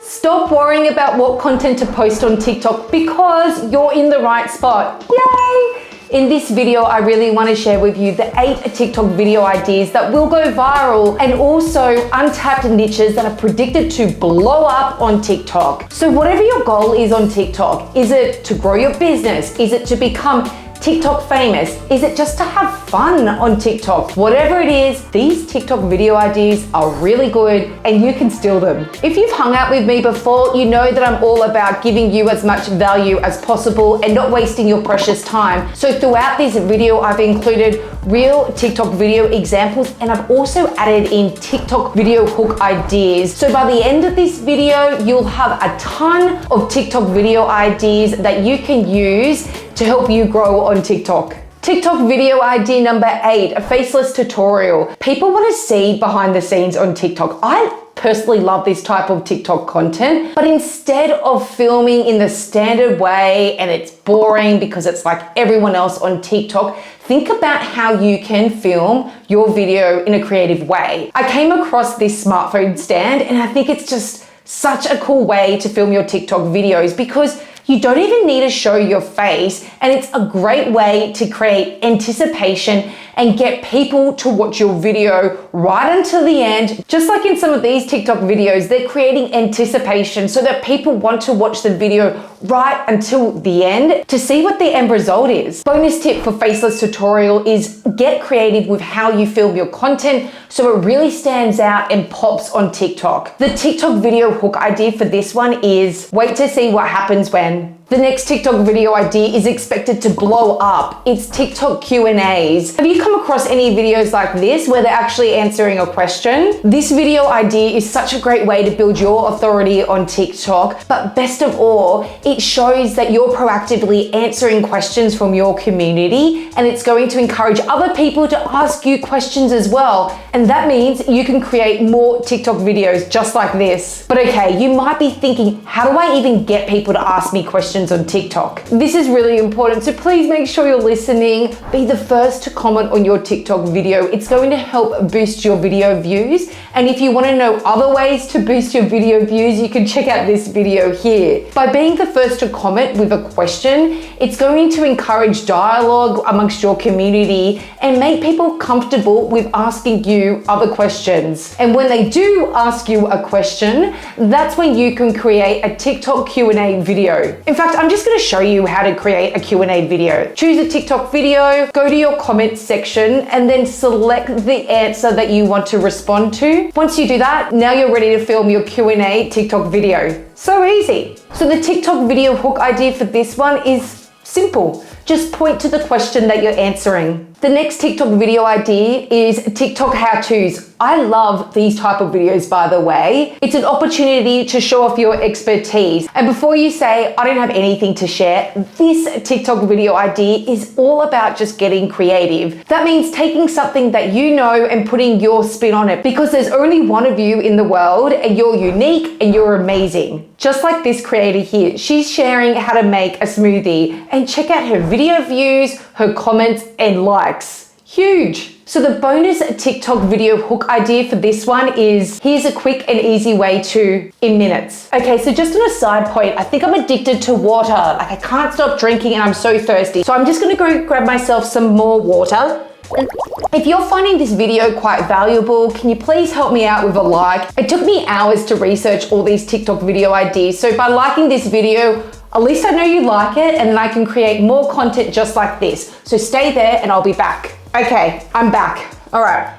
Stop worrying about what content to post on TikTok because you're in the right spot. Yay! In this video, I really want to share with you the 8 TikTok video ideas that will go viral and also untapped niches that are predicted to blow up on TikTok. So whatever your goal is on TikTok, is it to grow your business? Is it to become TikTok famous? Is it just to have fun on TikTok? Whatever it is, these TikTok video ideas are really good and you can steal them. If you've hung out with me before, you know that I'm all about giving you as much value as possible and not wasting your precious time. So throughout this video, I've included real TikTok video examples and I've also added in TikTok video hook ideas. So by the end of this video, you'll have a ton of TikTok video ideas that you can use to help you grow on TikTok. TikTok video idea number 8, a faceless tutorial. People want to see behind the scenes on TikTok. I personally love this type of TikTok content, but instead of filming in the standard way and it's boring because it's like everyone else on TikTok, think about how you can film your video in a creative way. I came across this smartphone stand and I think it's just such a cool way to film your TikTok videos because you don't even need to show your face, and it's a great way to create anticipation and get people to watch your video right until the end. Just like in some of these TikTok videos, they're creating anticipation so that people want to watch the video right until the end to see what the end result is. Bonus tip for faceless tutorial is get creative with how you film your content so it really stands out and pops on TikTok. The TikTok video hook idea for this one is wait to see what happens when. The next TikTok video idea is expected to blow up. It's TikTok Q&As. Have you come across any videos like this where they're actually answering a question? This video idea is such a great way to build your authority on TikTok, but best of all, it shows that you're proactively answering questions from your community and it's going to encourage other people to ask you questions as well. And that means you can create more TikTok videos just like this. But okay, you might be thinking, how do I even get people to ask me questions on TikTok? This is really important, so please make sure you're listening. Be the first to comment on your TikTok video. It's going to help boost your video views. And if you want to know other ways to boost your video views, you can check out this video here. By being the first to comment with a question, it's going to encourage dialogue amongst your community and make people comfortable with asking you other questions. And when they do ask you a question, that's when you can create a TikTok Q&A video. In fact, I'm just going to show you how to create a Q&A video. Choose a TikTok video, go to your comments section, and then select the answer that you want to respond to. Once you do that, now you're ready to film your Q&A TikTok video. So easy. So the TikTok video hook idea for this one is simple. Just point to the question that you're answering. The next TikTok video idea is TikTok how-tos. I love these type of videos, by the way. It's an opportunity to show off your expertise. And before you say, I don't have anything to share, this TikTok video idea is all about just getting creative. That means taking something that you know and putting your spin on it because there's only one of you in the world and you're unique and you're amazing. Just like this creator here, she's sharing how to make a smoothie and check out her video views, her comments and likes. Huge. So the bonus TikTok video hook idea for this one is, here's a quick and easy way to in minutes. Okay, so just on a side point, I think I'm addicted to water. Like I can't stop drinking and I'm so thirsty. So I'm just gonna go grab myself some more water. If you're finding this video quite valuable, can you please help me out with a like? It took me hours to research all these TikTok video ideas. So by liking this video, at least I know you like it and then I can create more content just like this. So stay there and I'll be back. Okay, I'm back. All right,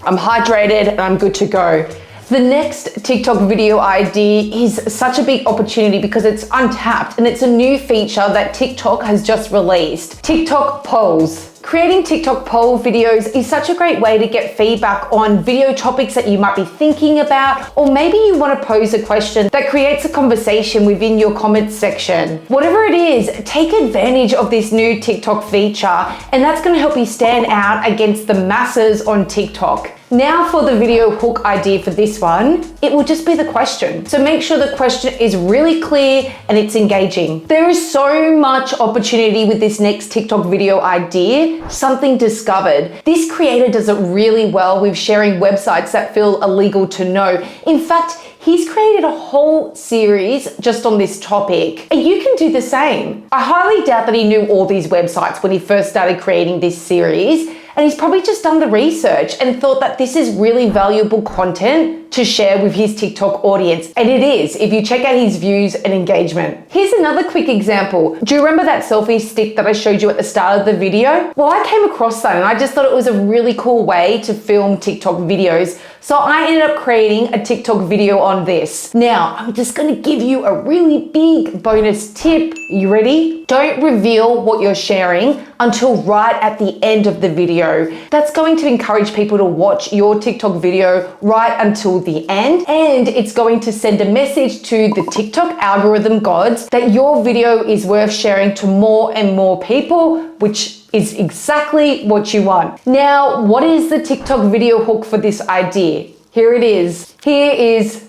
I'm hydrated and I'm good to go. The next TikTok video idea is such a big opportunity because it's untapped and it's a new feature that TikTok has just released. Tick-Tock Polls. Creating TikTok poll videos is such a great way to get feedback on video topics that you might be thinking about, or maybe you want to pose a question that creates a conversation within your comments section. Whatever it is, take advantage of this new TikTok feature, and that's going to help you stand out against the masses on TikTok. Now for the video hook idea for this one, it will just be the question. So make sure the question is really clear and it's engaging. There is so much opportunity with this next TikTok video idea, something discovered. This creator does it really well with sharing websites that feel illegal to know. In fact, He's created a whole series just on this topic, and you can do the same. I highly doubt that he knew all these websites when he first started creating this series, and he's probably just done the research and thought that this is really valuable content to share with his TikTok audience. And it is, if you check out his views and engagement. Here's another quick example. Do you remember that selfie stick that I showed you at the start of the video? Well, I came across that and I just thought it was a really cool way to film TikTok videos. So I ended up creating a TikTok video on this. Now, I'm just gonna give you a really big bonus tip. You ready? Don't reveal what you're sharing until right at the end of the video. That's going to encourage people to watch your TikTok video right until the end, and it's going to send a message to the TikTok algorithm gods that your video is worth sharing to more and more people, which is exactly what you want. Now, what is the TikTok video hook for this idea? Here it is. Here is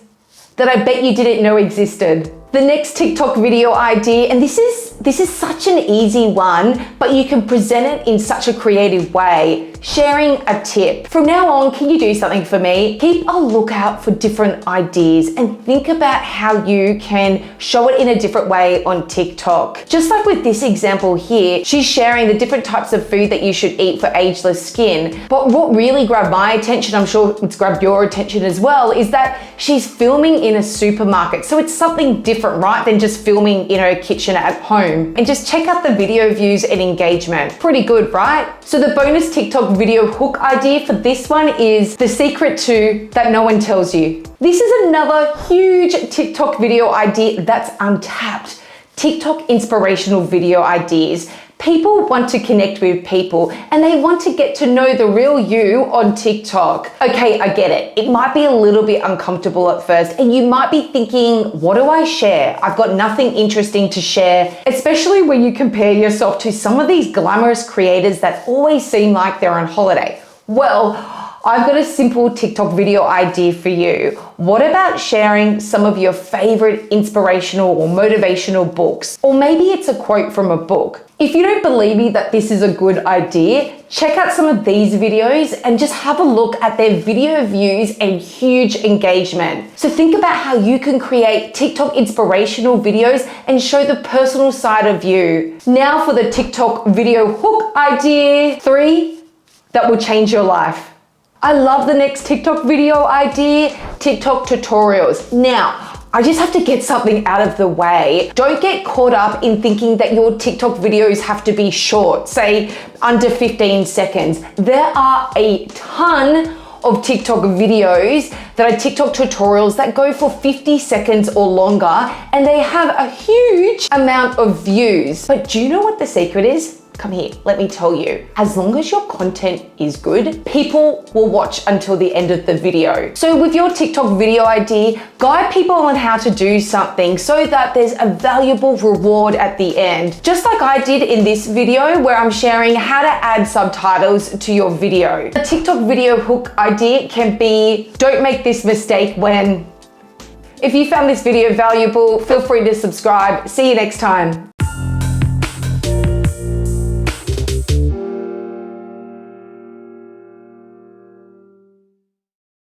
that I bet you didn't know existed. The next TikTok video idea, and this is such an easy one, but you can present it in such a creative way. Sharing a tip. From now on, can you do something for me? Keep a lookout for different ideas and think about how you can show it in a different way on TikTok. Just like with this example here, she's sharing the different types of food that you should eat for ageless skin. But what really grabbed my attention, I'm sure it's grabbed your attention as well, is that she's filming in a supermarket. So it's something different, right, than just filming in her kitchen at home. And just check out the video views and engagement. Pretty good, right? So the bonus TikTok video hook idea for this one is the secret to that no one tells you. This is another huge TikTok video idea that's untapped. TikTok inspirational video ideas. People want to connect with people and they want to get to know the real you on TikTok. Okay, I get it. It might be a little bit uncomfortable at first and you might be thinking, what do I share? I've got nothing interesting to share, especially when you compare yourself to some of these glamorous creators that always seem like they're on holiday. Well, I've got a simple TikTok video idea for you. What about sharing some of your favorite inspirational or motivational books? Or maybe it's a quote from a book. If you don't believe me that this is a good idea, check out some of these videos and just have a look at their video views and huge engagement. So think about how you can create TikTok inspirational videos and show the personal side of you. Now for the TikTok video hook idea 3 that will change your life. I love the next TikTok video idea, TikTok tutorials. Now, I just have to get something out of the way. Don't get caught up in thinking that your TikTok videos have to be short, say under 15 seconds. There are a ton of TikTok videos that are TikTok tutorials that go for 50 seconds or longer, and they have a huge amount of views. But do you know what the secret is? Come here, let me tell you. As long as your content is good, people will watch until the end of the video. So with your TikTok video idea, guide people on how to do something so that there's a valuable reward at the end. Just like I did in this video where I'm sharing how to add subtitles to your video. A TikTok video hook idea can be, don't make this mistake when. If you found this video valuable, feel free to subscribe. See you next time.